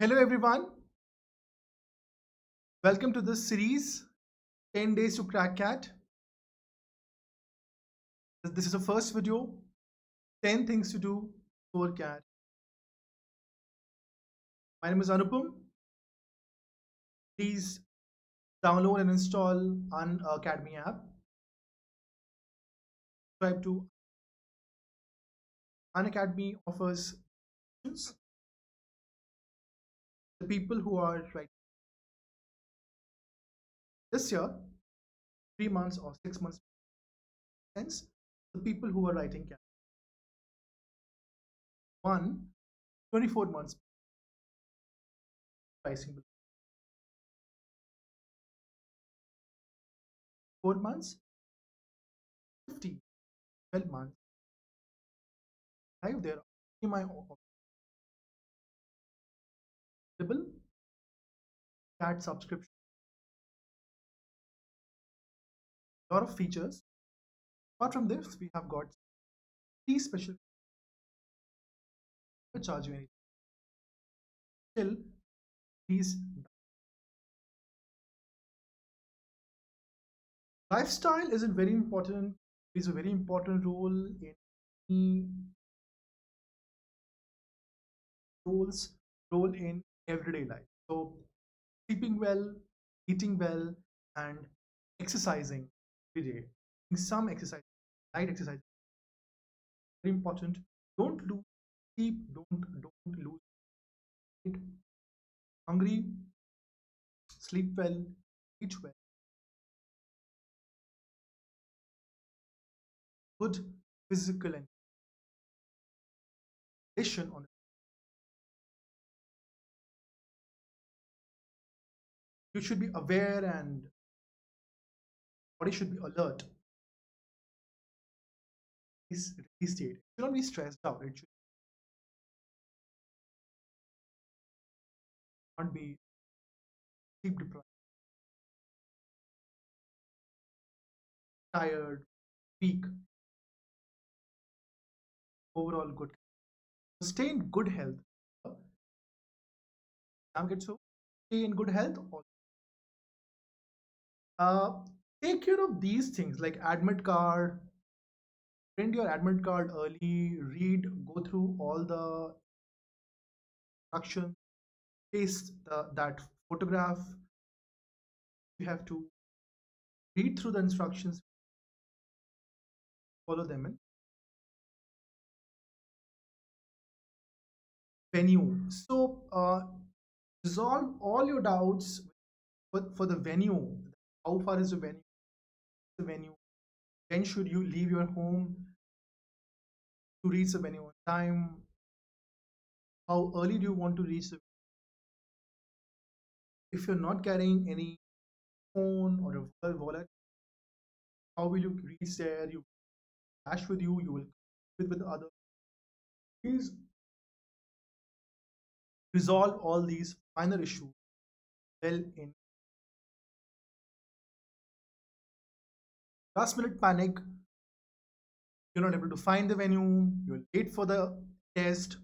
Hello, everyone. Welcome to this series 10 Days to Crack Cat. This is the first video 10 Things to Do for Cat. My name is Anupam. Please download and install Unacademy app. Subscribe to Unacademy offers the people who are right this year, 3 months or 6 months, hence the people who are writing cat. 24 months pricing. 4 months, 50, 12 months. Live there. My available cat subscription. A lot of features. Apart from this, we have got three special charge you anything. Still, these lifestyle is a very important is a very important in roles role in everyday life. So sleeping well, eating well, and exercising every day. Some exercise, light exercise, very important. Don't lose sleep. Don't lose it. Hungry, sleep well, eat well. Good physical and condition on it. You should be aware and body should be alert. Is release state. It should not be stressed out. It should not be sleep deprived, tired, weak, overall good. Stay in good health. Now get so stay in good health. Uh, Take care of these things like admit card. Print your admit card early. Read, go through all the instructions. Paste that photograph. You have to read through the instructions, follow them in. Venue. So resolve all your doubts for the venue. How far is the venue? The venue. When should you leave your home to reach the venue on time? How early do you want to reach the? If you're not carrying any phone or a wallet, how will you reach there? You cash with you. You will with others. Please resolve all these minor issues well in last minute panic. You're not able to find the venue. You'll wait for the test.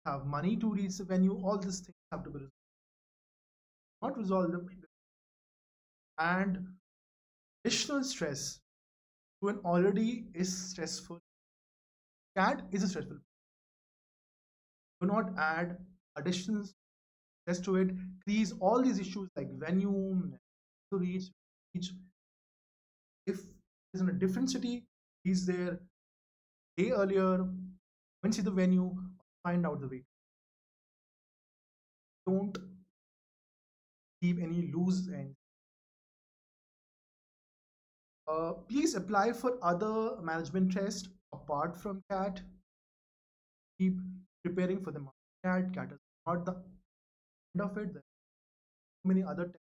Have money to reach the venue. All these things have to be resolved. Not resolve them, and additional stress to an already is stressful. Cat is a stressful. Do not add additional stress to it. Increase all these issues like venue to reach. If it's in a different city, he's there day earlier. When see the venue, find out the way. Don't leave any loose ends. Please apply for other management tests apart from CAT. Keep preparing for the CAT. CAT is not the end of it. There are so many other tests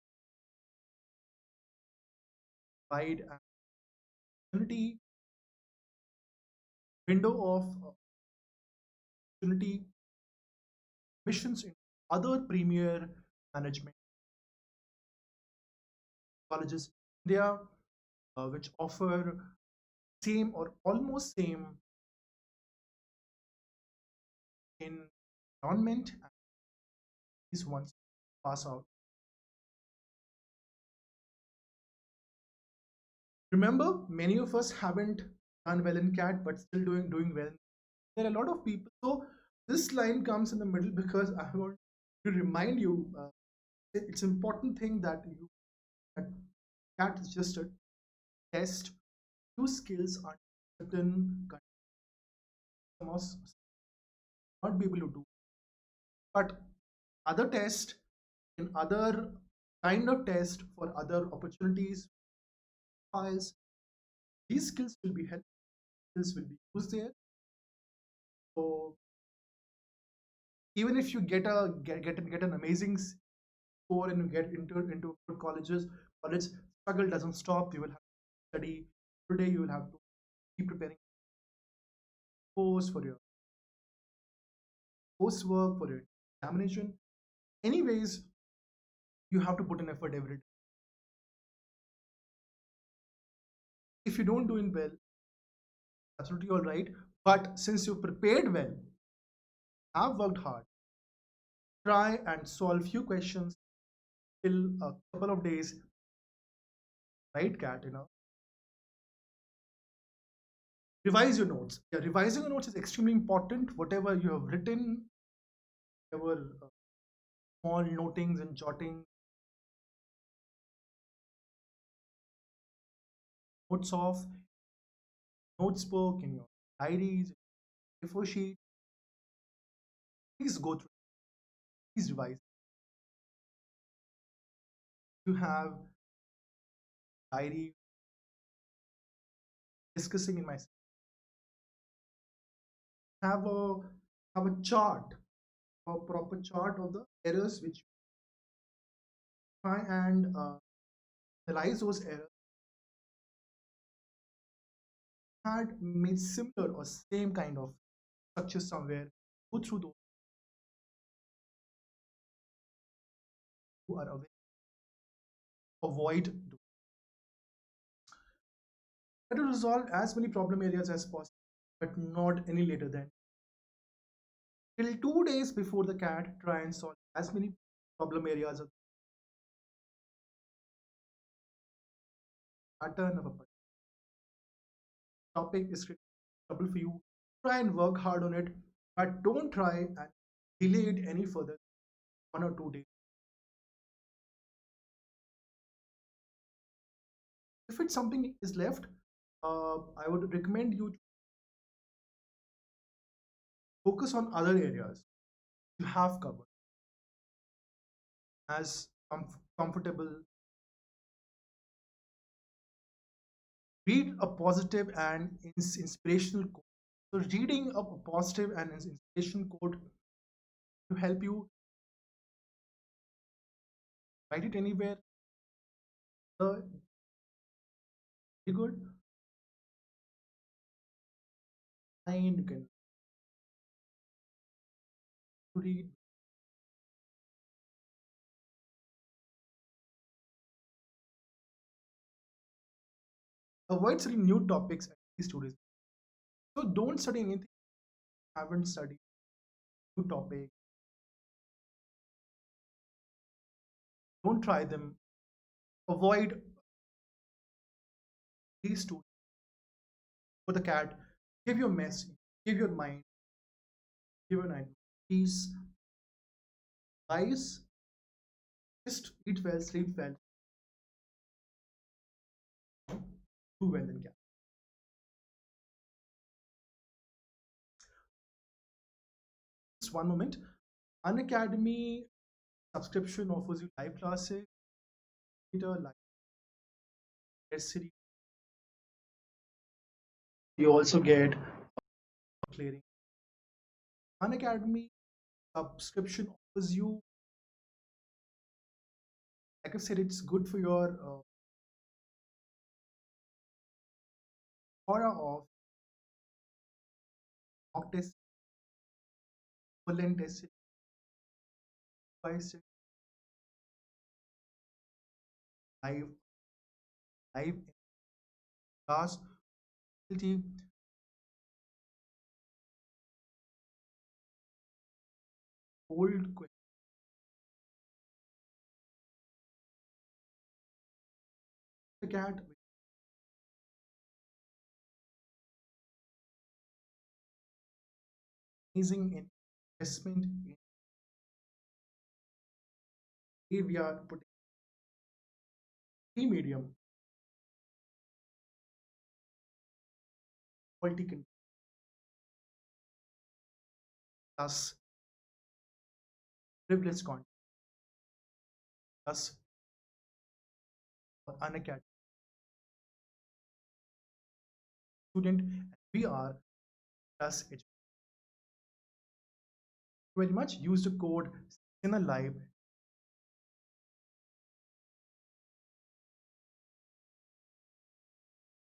wide opportunity window of opportunity missions in other premier management colleges in India, which offer same or almost same in environment, and these ones pass out. Remember, many of us haven't done well in CAT, but still doing well. There are a lot of people. So this line comes in the middle because I want to remind you. It's important thing that CAT is just a test. Few skills are certain customers not be able to do, but other test in other kind of test for other opportunities files, these skills will be helpful. Skills will be used there. So even if you get an amazing score and you get into good colleges, college struggle doesn't stop. You will have to study today. You will have to keep preparing course for your coursework for your examination. Anyways, you have to put in effort every day. If you don't do it well, absolutely all right. But since you prepared well, have worked hard, try and solve few questions till a couple of days, right, Cat? Revise your notes. Yeah, revising your notes is extremely important. Whatever you have written, whatever small notings and jotting notes of notes book in your diaries, before sheet, please go through. Please revise. You have diary discussing in my have a have a chart, a proper chart of the errors which try and analyze those errors had made similar or same kind of structure somewhere. Go through those who are aware. Avoid try to resolve as many problem areas as possible, but not any later than till 2 days before the cat. Try and solve as many problem areas of pattern of a topic is trouble for you. Try and work hard on it, but don't try and delay it any further. 1 or 2 days. If it's something is left, I would recommend you to focus on other areas you have covered as comfortable. Read a positive and inspirational quote. So reading a positive and inspirational quote to help you write it anywhere. Very good. And you can read. Avoid studying new topics at least 2 days. So don't study anything you haven't studied. New topic. Don't try them. Avoid these two. For the cat, give your mess, give your mind, give your mind. Please, guys, just eat well, sleep well, do well in cat. Just one moment. Unacademy subscription offers you live classes, live test series. You also get clearing. Unacademy subscription offers you, like I said, it's good for your aura of mock test, equivalent test, live, live class, old question. Look at amazing investment in we are putting free medium quality content plus privileged content plus Unacademy student, and we are plus education. Very much use the code in a live